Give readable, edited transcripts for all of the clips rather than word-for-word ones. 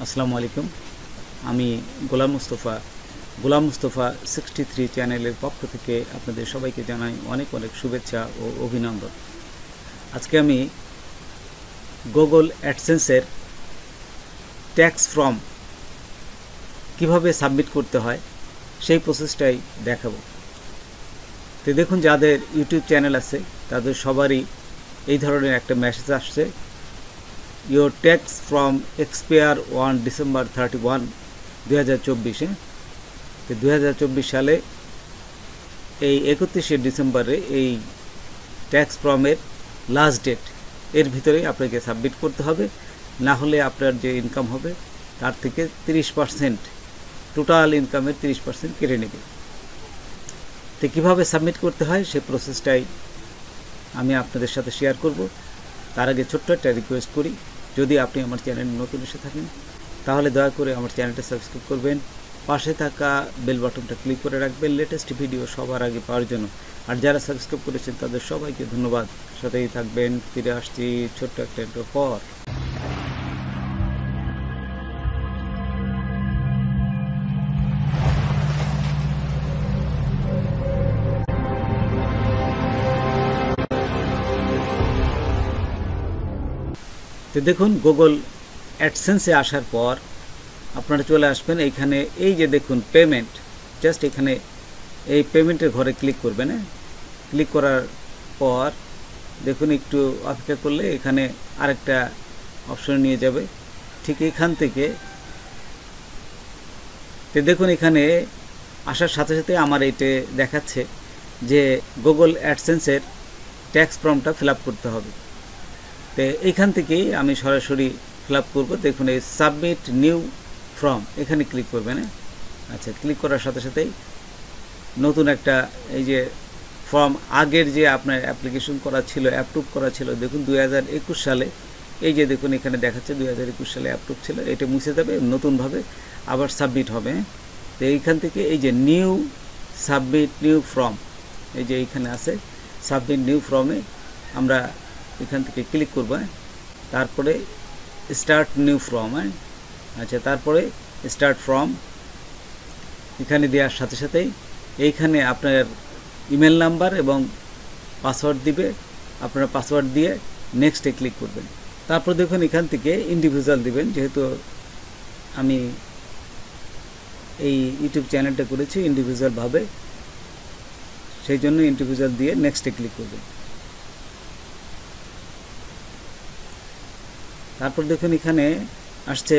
আসসালামু আলাইকুম। আমি গোলাম মুস্তফা 63 চ্যানেলের পক্ষ থেকে আপনাদের সবাইকে জানাই অনেক অনেক শুভেচ্ছা ও অভিনন্দন। আজকে আমি গুগল অ্যাডসেন্সের ট্যাক্স ফর্ম কিভাবে সাবমিট করতে হয় সেই প্রসেসটাই দেখাবো। তো দেখুন, যাদের ইউটিউব চ্যানেল আছে তাদের সবারই এই ধরনের একটা মেসেজ আসছে, Your tax from expire on December 31, 2024। তো 2024 সালে এই 31শে ডিসেম্বরে এই ট্যাক্স ফর্মের লাস্ট ডেট, এর ভিতরেই আপনাকে সাবমিট করতে হবে, না হলে আপনার যে ইনকাম হবে তার থেকে 30%, টোটাল ইনকামের 30% কেটে নেবে। তো কীভাবে সাবমিট করতে হয় সেই প্রসেসটাই আমি আপনাদের সাথে শেয়ার করব। তার আগে ছোট্ট একটা রিকোয়েস্ট করি, যদি আপনি আমার চ্যানেলে নতুন এসে থাকেন তাহলে দয়া করে আমার চ্যানেলটা সাবস্ক্রাইব করবেন, পাশে থাকা বেল বাটনটা ক্লিক করে রাখবেন লেটেস্ট ভিডিও সবার আগে পাওয়ার জন্য। আর যারা সাবস্ক্রাইব করেছেন তাদের সবাইকে ধন্যবাদ। সাথেই থাকবেন। ফিরে আসছি ছোট্ট একটা ইন্ট্রো পর। তো দেখুন, গুগল অ্যাডসেন্সে আসার পর আপনারা চলে আসবেন এইখানে, এই যে দেখুন পেমেন্ট, জাস্ট এখানে এই পেমেন্টের ঘরে ক্লিক করবেন। ক্লিক করার পর দেখুন একটু অপেক্ষা করলে এখানে আরেকটা অপশন নিয়ে যাবে। ঠিক এখান থেকে তো দেখুন, এখানে আসার সাথে সাথে আমার এইটা দেখাচ্ছে যে গুগল অ্যাডসেন্সের ট্যাক্স ফর্মটা ফিল আপ করতে হবে। তো এইখান থেকেই আমি সরাসরি ফিল আপ করবো। দেখুন এই সাবমিট নিউ ফর্ম, এখানে ক্লিক করবেন। আচ্ছা, ক্লিক করার সাথে সাথেই নতুন একটা এই যে ফর্ম, আগের যে আপনার অ্যাপ্লিকেশন করা ছিল, অ্যাপ্রুভ করা ছিল, দেখুন 2021 সালে, এই যে দেখুন এখানে দেখাচ্ছে 2021 সালে অ্যাপ্রুভ ছিল, এটা মুছে যাবে, নতুনভাবে আবার সাবমিট হবে। তো এইখান থেকে এই যে নিউ সাবমিট নিউ ফর্ম, এই যে এইখানে আছে সাবমিট নিউ ফর্মে আমরা এখান থেকে ক্লিক করব। তারপরে স্টার্ট নিউ ফর্ম। আচ্ছা, তারপরে স্টার্ট ফর্ম এখানে দেওয়ার সাথে সাথেই এইখানে আপনার ইমেল নাম্বার এবং পাসওয়ার্ড দিবে। আপনারা পাসওয়ার্ড দিয়ে নেক্সটে ক্লিক করবেন। তারপর দেখুন এখান থেকে ইন্ডিভিজুয়াল দিবেন, যেহেতু আমি এই ইউটিউব চ্যানেলটা করেছি ইন্ডিভিজুয়ালভাবে, সেই জন্য ইন্ডিভিজুয়াল দিয়ে নেক্সটে ক্লিক করবেন। তারপর দেখুন এখানে আসছে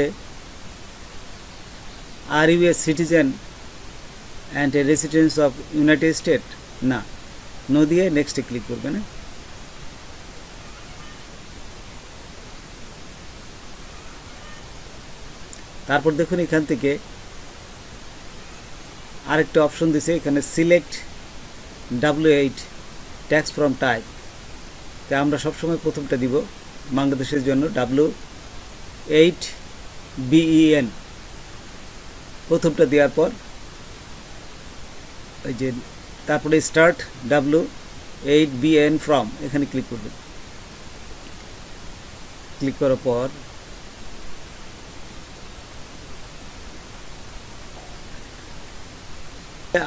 are you a citizen and a residence of United State, না, নো দিয়ে নেক্সটে ক্লিক করবেন। তারপর দেখুন এখান থেকে আরেকটা অপশন দিছে, এখানে select W8 tax form type. তা আমরা সবসময় প্রথমটা দিব বাংলাদেশের জন্য, W8 BEN প্রথমটা দেওয়ার পর ওই যে তারপরে স্টার্ট W8 BEN ফর্ম, এখানে ক্লিক করবেন। ক্লিক করার পর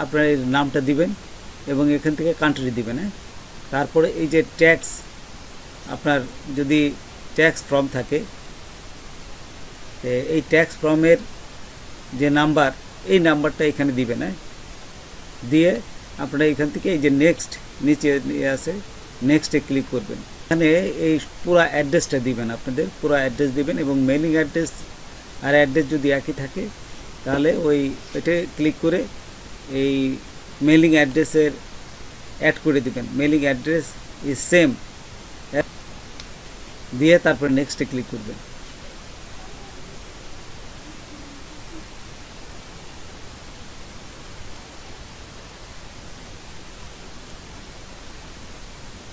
আপনার এই নামটা দিবেন এবং এখান থেকে কান্ট্রি দিবেন। তারপরে এই যে ট্যাক্স, আপনার যদি ট্যাক্স ফর্ম থাকে, এই ট্যাক্স ফর্মের যে নাম্বার, এই নাম্বারটা এখানে দিবেন। দিয়ে আপনারা এখান থেকে এই যে নেক্সট নিচে আছে, নেক্সটে ক্লিক করবেন। এখানে এই পুরো অ্যাড্রেসটা দিবেন, আপনাদের পুরো অ্যাড্রেস দিবেন এবং মেইলিং অ্যাড্রেস আর অ্যাড্রেস যদি একই থাকে তাহলে এটা ক্লিক করে এই মেইলিং অ্যাড্রেসের অ্যাড করে দিবেন। মেইলিং অ্যাড্রেস ইজ সেম দিয়ে তারপর নেক্সটে ক্লিক করবেন।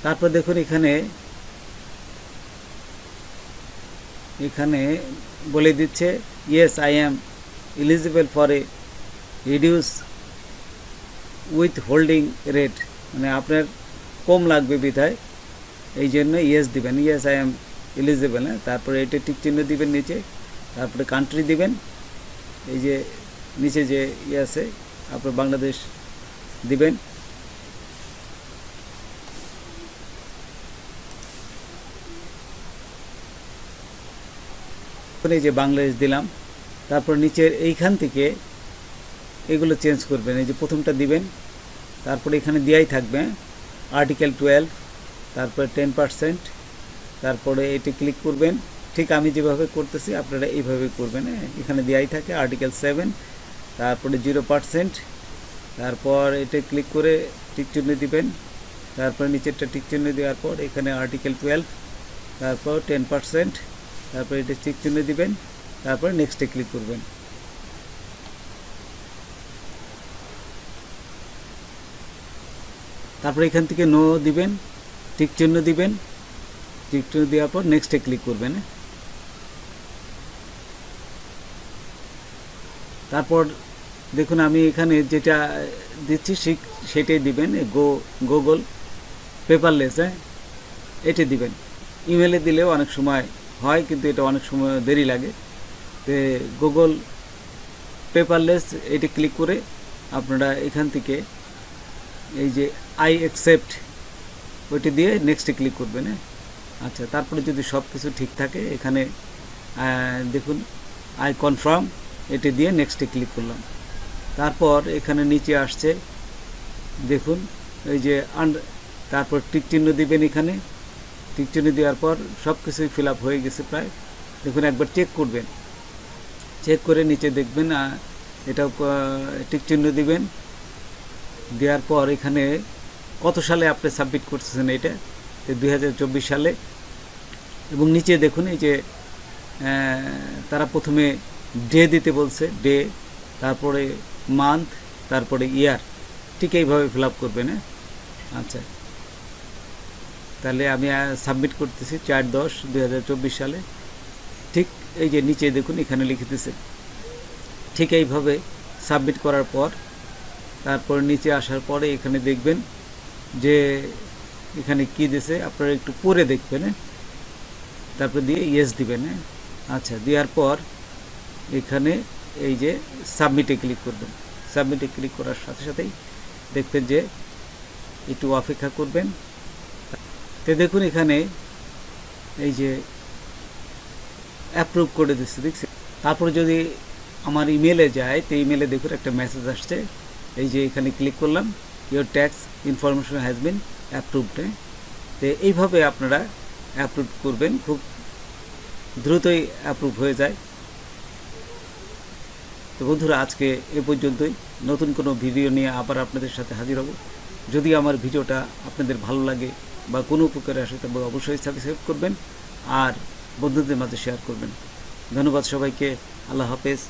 তারপর দেখুন এখানে বলে দিচ্ছে yes I am eligible for a reduce with holding rate, মানে আপনার কম লাগবে বিধায় এই জন্য ইয়েস দিবেন, ইয়েস আই অ্যাম এলিজিবল। তারপরে এটা টিক চিহ্ন দিবেন নিচে, তারপরে কান্ট্রি দিবেন, এই যে নিচে যে ইয়ে আছে আপনার বাংলাদেশ দিবেন, এই যে বাংলাদেশ দিলাম। তারপর নিচের এইখান থেকে এগুলো চেঞ্জ করবেন, এই যে প্রথমটা দিবেন, তারপরে এখানে দেওয়াই থাকবে আর্টিকেল 12, তারপরে 10%, তারপরে এটি ক্লিক করবেন। ঠিক আমি যেভাবে করতেছি আপনারা এইভাবে করবেন। এখানে দেওয়াই থাকে আর্টিকেল 7, তারপরে 0%, তারপর এটা ক্লিক করে টিকচিহ্ন দিবেন, তারপরে নিচেরটা টিকচিহ্ন দেওয়ার পর এখানে আর্টিকেল 12, তারপর 10%, তারপর এটা টিকচিহ্ন দিবেন, তারপর নেক্সটে ক্লিক করবেন। তারপর এখান থেকে নো দিবেন, টিকচিহ্ন দিবেন, টিকচিহ্ন দেওয়ার পর নেক্সটে ক্লিক করবেন। তারপর দেখুন আমি এখানে যেটা দিচ্ছি সেটাই দিবেন, গুগল পেপারলেস, এটি দিবেন। ইমেলে দিলেও অনেক সময় হয়, কিন্তু এটা অনেক সময় দেরি লাগে। তো গুগল পেপারলেস এটি ক্লিক করে আপনারা এখান থেকে এই যে আই অ্যাকসেপ্ট ওইটি দিয়ে নেক্সটে ক্লিক করবেন। আচ্ছা, তারপরে যদি সব কিছু ঠিক থাকে এখানে দেখুন আই কনফার্ম, এটি দিয়ে নেক্সটে ক্লিক করলাম। তারপর এখানে নিচে আসছে দেখুন এই যে তারপর টিকচিহ্ন দিবেন, এখানে টিকচিহ্ন দেওয়ার পর সব কিছুই ফিল আপ হয়ে গেছে প্রায়। দেখুন একবার চেক করবেন, চেক করে নিচে দেখবেন এটাও টিকচিহ্ন দিবেন, দেওয়ার পর এখানে কত সালে আপনি সাবমিট করতেছেন, এটা 2024 সালে। এবং নিচে দেখুন এই যে তারা প্রথমে ডে দিতে বলছে, ডে, তারপরে মান্থ, তারপরে ইয়ার, ঠিক এইভাবে ফিল আপ করবেন। আচ্ছা, তাহলে আমি সাবমিট করতেছি 4/10/2024 সালে। ঠিক এই যে নিচে দেখুন এখানে লিখে দিয়েছে। ঠিক এইভাবে সাবমিট করার পর তারপর নিচে আসার পরে এখানে দেখবেন যে এখানে কি দিয়েছে, আপনারা একটু পরে দেখবেন। তারপর দিয়ে ইয়েস দিবেন। আচ্ছা, দেওয়ার পর এখানে এই যে সাবমিটে ক্লিক করবেন। সাবমিটে ক্লিক করার সাথে সাথেই দেখবেন যে একটু অপেক্ষা করবেন। তো দেখুন এখানে এই যে অ্যাপ্রুভ করে দিচ্ছে, দেখছি। তারপরে যদি আমার ইমেলে যায়, তো ইমেলে দেখুন একটা মেসেজ আসছে, এই যে এখানে ক্লিক করলাম, your tax information has been approved. তো এইভাবে আপনারা অ্যাপ্রুভ করবেন, খুব দ্রুতই অ্যাপ্রুভ হয়ে যায়। তো বন্ধুরা, আজকে এ পর্যন্তই। নতুন কোনো ভিডিও নিয়ে আবার আপনাদের সাথে হাজির হব। যদি আমার ভিডিওটা আপনাদের ভালো লাগে বা কোনো উপকারে আসে তবে অবশ্যই সাবস্ক্রাইব করবেন আর বন্ধুদের মাঝে শেয়ার করবেন। ধন্যবাদ সবাইকে। আল্লাহ হাফেজ।